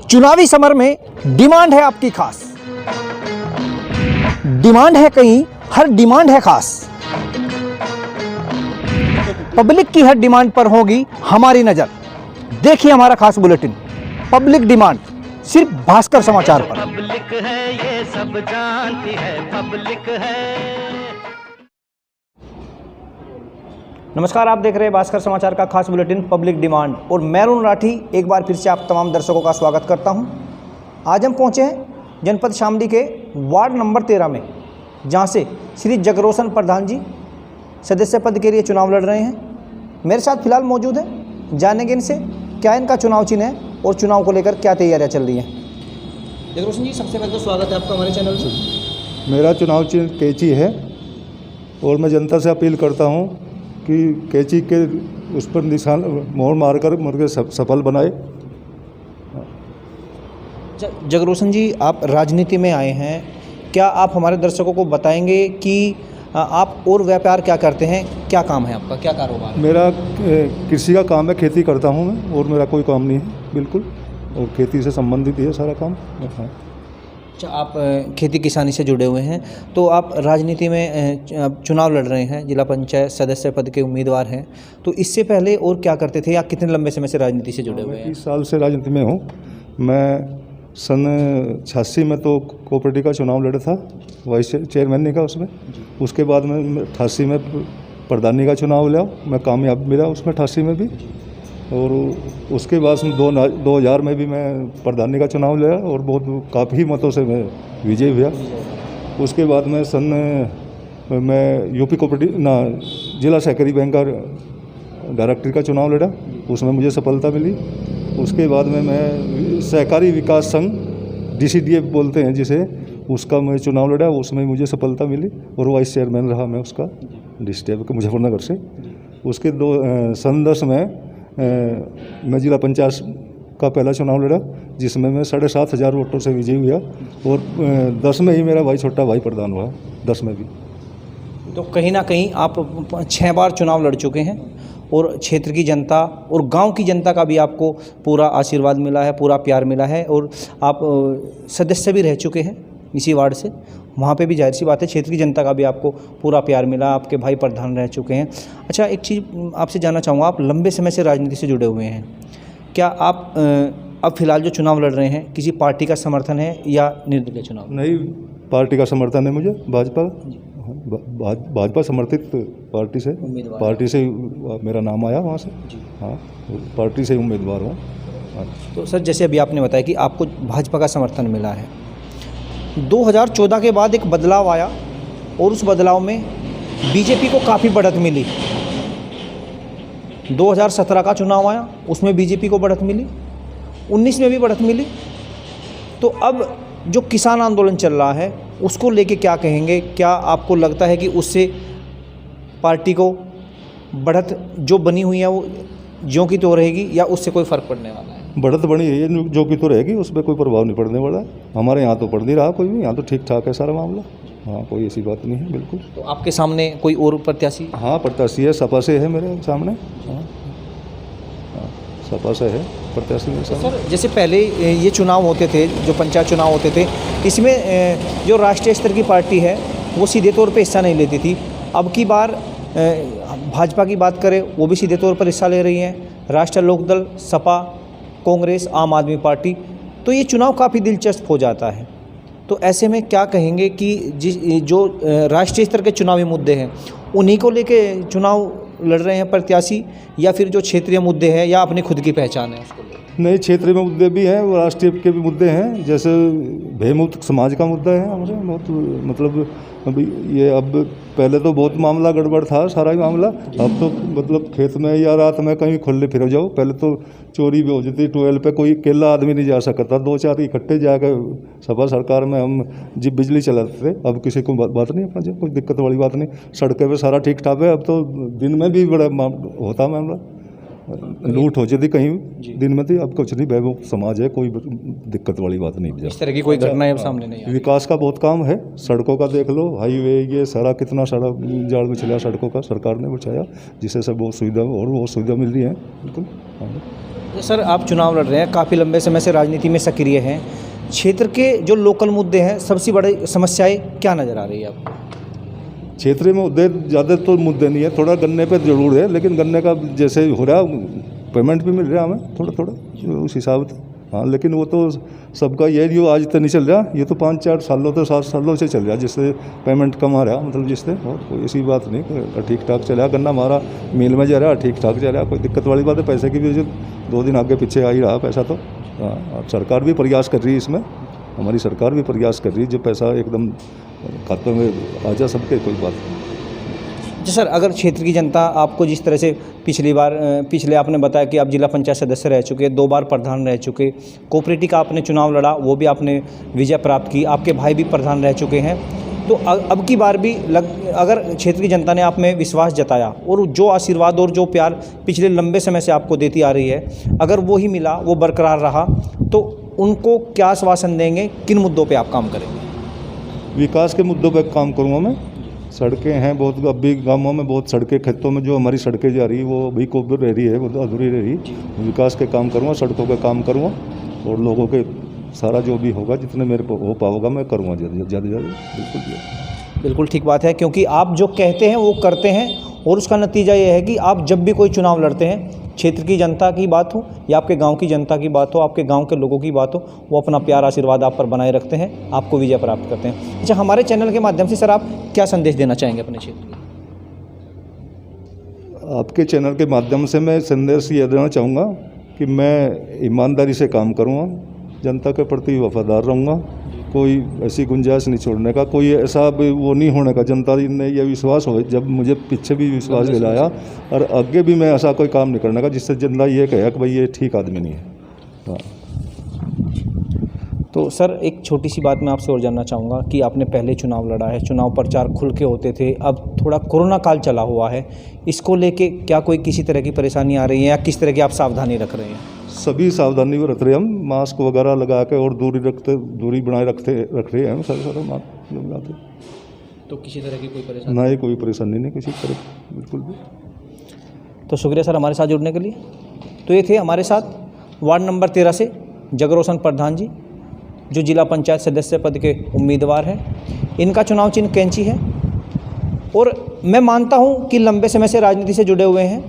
चुनावी समर में डिमांड है आपकी खास, डिमांड है कहीं, हर डिमांड है खास। पब्लिक की हर डिमांड पर होगी हमारी नजर। देखिए हमारा खास बुलेटिन पब्लिक डिमांड सिर्फ भास्कर समाचार पर। पब्लिक है ये सब जानती है, पब्लिक है। नमस्कार, आप देख रहे हैं भास्कर समाचार का खास बुलेटिन पब्लिक डिमांड और मैं अरुण राठी एक बार फिर से आप तमाम दर्शकों का स्वागत करता हूं। आज हम पहुंचे हैं जनपद शामली के वार्ड नंबर 13 में, जहां से श्री जगरोशन प्रधान जी सदस्य पद के लिए चुनाव लड़ रहे हैं। मेरे साथ फिलहाल मौजूद हैं, जानेंगे इनसे क्या इनका चुनाव चिन्ह है और चुनाव को लेकर क्या तैयारियाँ चल रही हैं। जगरोशन जी, सबसे पहले तो स्वागत है आपका हमारे चैनल से। मेरा चुनाव चिन्ह कैंची है और मैं जनता से अपील करता हूं कि कैंची के उस पर निशान मोहर मारकर मुझे सफल बनाए। जगरोशन जी, आप राजनीति में आए हैं, क्या आप हमारे दर्शकों को बताएंगे कि आप और व्यापार क्या करते हैं, क्या काम है आपका, क्या कारोबार है? मेरा कृषि का काम है, खेती करता हूं मैं, और मेरा कोई काम नहीं है बिल्कुल, और खेती से संबंधित है सारा काम। अच्छा, आप खेती किसानी से जुड़े हुए हैं, तो आप राजनीति में चुनाव लड़ रहे हैं, जिला पंचायत सदस्य पद के उम्मीदवार हैं, तो इससे पहले और क्या करते थे या कितने लंबे समय से राजनीति से जुड़े हुए हैं? 30 साल से राजनीति में हूँ। मैं सन 86 में तो कोऑपरेटिव का चुनाव लड़ा था, वाइस चेयरमैन नहीं का उसमें। उसके बाद में 88 में प्रधानी का चुनाव लिया, मैं कामयाब मिला उसमें 88 में भी, और उसके बाद में 2000 में भी मैं प्रधानी का चुनाव लिया और बहुत काफ़ी मतों से मैं विजय हुआ। उसके बाद में मैं यूपी कोऑपरेटिव जिला सहकारी बैंक का डायरेक्टर का चुनाव लड़ा, उसमें मुझे सफलता मिली। उसके बाद में मैं सहकारी विकास संघ DCDF बोलते हैं जिसे, उसका मैं चुनाव लड़ा, उसमें मुझे सफलता मिली और वाइस चेयरमैन रहा मैं उसका, डिस्ट्रिक्ट के मुजफ्फरनगर से। उसके सन 10 में मैं जिला पंचायत का पहला चुनाव लड़ा, जिसमें मैं 7,500 वोटों से विजयी हुआ, और 10 में ही मेरा भाई छोटा भाई प्रधान हुआ, 10 में भी। तो कहीं ना कहीं आप 6 बार चुनाव लड़ चुके हैं और क्षेत्र की जनता और गांव की जनता का भी आपको पूरा आशीर्वाद मिला है, पूरा प्यार मिला है, और आप सदस्य भी रह चुके हैं इसी वार्ड से। वहाँ पे भी जाहिर सी बात है क्षेत्र की जनता का भी आपको पूरा प्यार मिला, आपके भाई प्रधान रह चुके हैं। अच्छा, एक चीज़ आपसे जानना चाहूँगा, आप लंबे समय से राजनीति से जुड़े हुए हैं, क्या आप अब फिलहाल जो चुनाव लड़ रहे हैं किसी पार्टी का समर्थन है या निर्दलीय चुनाव? नई पार्टी का समर्थन है मुझे, भाजपा समर्थित पार्टी से मेरा नाम आया वहाँ से। हाँ, पार्टी से उम्मीदवार हूँ। तो सर, जैसे अभी आपने बताया कि आपको भाजपा का समर्थन मिला है, 2014 के बाद एक बदलाव आया और उस बदलाव में बीजेपी को काफ़ी बढ़त मिली। 2017 का चुनाव आया, उसमें बीजेपी को बढ़त मिली, 19 में भी बढ़त मिली। तो अब जो किसान आंदोलन चल रहा है उसको लेके क्या कहेंगे? क्या आपको लगता है कि उससे पार्टी को बढ़त जो बनी हुई है वो ज्यों की तो रहेगी या उससे कोई फ़र्क पड़ने वाला है? बढ़त बनी है जो कि तो रहेगी, उस पर कोई प्रभाव नहीं पड़ने वाला। हमारे यहाँ तो पड़ नहीं रहा कोई भी, यहाँ तो ठीक ठाक है सारा मामला। हाँ, कोई ऐसी बात नहीं है बिल्कुल। तो आपके सामने कोई और प्रत्याशी? हाँ, प्रत्याशी है, सपा से है मेरे सामने। हाँ, सपा से है प्रत्याशी मेरे सामने। सर, जैसे पहले ये चुनाव होते थे, जो पंचायत चुनाव होते थे, इसमें जो राष्ट्रीय स्तर की पार्टी है वो सीधे तौर पे हिस्सा नहीं लेती थी। अब की बार भाजपा की बात करें, वो भी सीधे तौर पर हिस्सा ले रही हैं, राष्ट्रीय लोकदल, सपा, कांग्रेस, आम आदमी पार्टी। तो ये चुनाव काफ़ी दिलचस्प हो जाता है। तो ऐसे में क्या कहेंगे कि जो राष्ट्रीय स्तर के चुनावी मुद्दे हैं उन्हीं को लेके चुनाव लड़ रहे हैं प्रत्याशी, या फिर जो क्षेत्रीय मुद्दे हैं या अपनी खुद की पहचान है उसको? नहीं, क्षेत्रीय में मुद्दे भी हैं और राष्ट्रीय के भी मुद्दे हैं। जैसे भेमुक्त समाज का मुद्दा है हमारे बहुत, मतलब अभी ये, अब पहले तो बहुत मामला गड़बड़ था सारा ही मामला, अब तो मतलब खेत में या रात में कहीं खुले फिर जाओ, पहले तो चोरी भी हो जाती, ट्वेल पे कोई अकेला आदमी नहीं जा सकता, 2-4 इकट्ठे जाकर सपा सरकार में हम जब बिजली चलाते थे। अब किसी को बात नहीं, अपना कोई दिक्कत वाली बात नहीं, सड़कें पे सारा ठीक ठाक है। अब तो दिन में भी बड़ा होता मामला, लूट हो जाती कहीं दिन में थी, अब कुछ नहीं, वैभव समाज है, कोई दिक्कत वाली बात नहीं। इस तरह की कोई घटना अब सामने नहीं आई। विकास का बहुत काम है, सड़कों का देख लो, हाईवे, ये सारा कितना सारा जाल बिछला सड़कों का सरकार ने बिछाया, जिससे सब बहुत सुविधा और बहुत सुविधा मिल रही है बिल्कुल। सर आप चुनाव लड़ रहे हैं, काफ़ी लंबे समय से राजनीति में सक्रिय हैं। क्षेत्र के जो लोकल मुद्दे हैं, सबसे बड़ी समस्याएं क्या नज़र आ रही है आपको? क्षेत्र में मुद्दे ज़्यादा तो मुद्दे नहीं है, थोड़ा गन्ने पे जरूर है, लेकिन गन्ने का जैसे हो रहा पेमेंट भी मिल रहा है हमें थोड़ा थोड़ा उस हिसाब से। हाँ, लेकिन वो तो सबका ये जो आज तो नहीं चल रहा, ये तो 5-4 सालों तो 7 सालों से चल रहा, जिससे पेमेंट कम आ रहा, मतलब जिससे और कोई ऐसी बात नहीं, ठीक ठाक चल रहा। गन्ना हमारा मिल में जा रहा, ठीक ठाक चल रहा, कोई दिक्कत वाली बात है। पैसे की भी जो 2 दिन आगे पीछे आ ही रहा पैसा तो। हाँ, सरकार भी प्रयास कर रही है इसमें, हमारी सरकार भी प्रयास कर रही है जो पैसा एकदम खातों में आ जा सबके, कोई बात नहीं। जी सर, अगर क्षेत्र की जनता आपको जिस तरह से पिछले आपने बताया कि आप जिला पंचायत सदस्य रह चुके, 2 बार प्रधान रह चुके, कोऑपरेटिव का आपने चुनाव लड़ा, वो भी आपने विजय प्राप्त की, आपके भाई भी प्रधान रह चुके हैं, तो अब की बार भी अगर क्षेत्र की जनता ने आप में विश्वास जताया और जो आशीर्वाद और जो प्यार पिछले लंबे समय से आपको देती आ रही है, अगर वो ही मिला, वो बरकरार रहा, तो उनको क्या आश्वासन देंगे, किन मुद्दों पर आप काम करेंगे? विकास के मुद्दों पर काम करूँगा मैं। सड़कें हैं बहुत, अब भी गाँवों में बहुत सड़कें, खेतों में जो हमारी सड़कें जा रही है वो अभी को रह रही है, वो अधूरी रह रही। विकास के काम करूँगा, सड़कों के काम करूँगा, और लोगों के सारा जो भी होगा, जितने मेरे को हो पाएगा मैं करूँगा ज़्यादा बिल्कुल। बिल्कुल ठीक बात है, क्योंकि आप जो कहते हैं वो करते हैं, और उसका नतीजा ये है कि आप जब भी कोई चुनाव लड़ते हैं, क्षेत्र की जनता की बात हो या आपके गांव की जनता की बात हो, आपके गांव के लोगों की बात हो, वो अपना प्यार आशीर्वाद आप पर बनाए रखते हैं, आपको विजय प्राप्त करते हैं। अच्छा, हमारे चैनल के माध्यम से सर आप क्या संदेश देना चाहेंगे अपने क्षेत्र को? आपके चैनल के माध्यम से मैं संदेश ये देना चाहूँगा कि मैं ईमानदारी से काम करूँगा, जनता के प्रति वफादार रहूँगा, कोई ऐसी गुंजाइश नहीं छोड़ने का, कोई ऐसा वो नहीं होने का। जनता ने यह विश्वास हो, जब मुझे पीछे भी विश्वास दिलाया, और आगे भी मैं ऐसा कोई काम नहीं करने का जिससे जनता ये कहे कि भाई ये ठीक आदमी नहीं है। हाँ। तो सर एक छोटी सी बात मैं आपसे और जानना चाहूँगा कि आपने पहले चुनाव लड़ा है, चुनाव प्रचार खुल के होते थे, अब थोड़ा कोरोना काल चला हुआ है, इसको लेके क्या कोई किसी तरह की परेशानी आ रही है या किस तरह की आप सावधानी रख रहे हैं? सभी सावधानी भी रख रहे हैं हम, मास्क वगैरह लगा के और दूरी बनाए रख रहे हैं हम, सारे मास्क लगाते। तो किसी तरह की कोई परेशानी नहीं, कोई परेशानी नहीं किसी तरह, बिल्कुल भी। तो शुक्रिया सर हमारे साथ जुड़ने के लिए। तो ये थे हमारे साथ वार्ड नंबर 13 से जगरोशन प्रधान जी, जो जिला पंचायत सदस्य पद के उम्मीदवार हैं। इनका चुनाव चिन्ह कैंची है, और मैं मानता हूं कि लंबे समय से राजनीति से जुड़े हुए हैं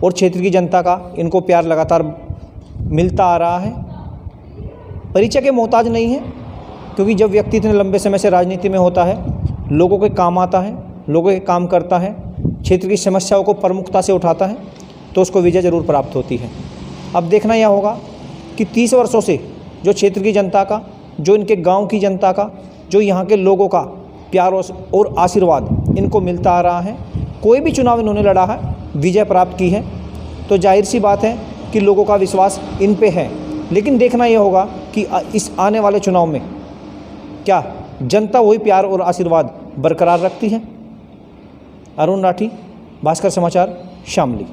और क्षेत्र की जनता का इनको प्यार लगातार मिलता आ रहा है। परिचय के मोहताज नहीं है, क्योंकि जब व्यक्ति इतने लंबे समय से राजनीति में होता है, लोगों के काम आता है, लोगों के काम करता है, क्षेत्र की समस्याओं को प्रमुखता से उठाता है, तो उसको विजय जरूर प्राप्त होती है। अब देखना यह होगा कि 30 वर्षों से जो क्षेत्र की जनता का, जो इनके गांव की जनता का, जो यहाँ के लोगों का प्यार और आशीर्वाद इनको मिलता आ रहा है, कोई भी चुनाव इन्होंने लड़ा है, विजय प्राप्त की है, तो जाहिर सी बात है कि लोगों का विश्वास इन पे है। लेकिन देखना यह होगा कि इस आने वाले चुनाव में क्या जनता वही प्यार और आशीर्वाद बरकरार रखती है। अरुण राठी, भास्कर समाचार, शामली।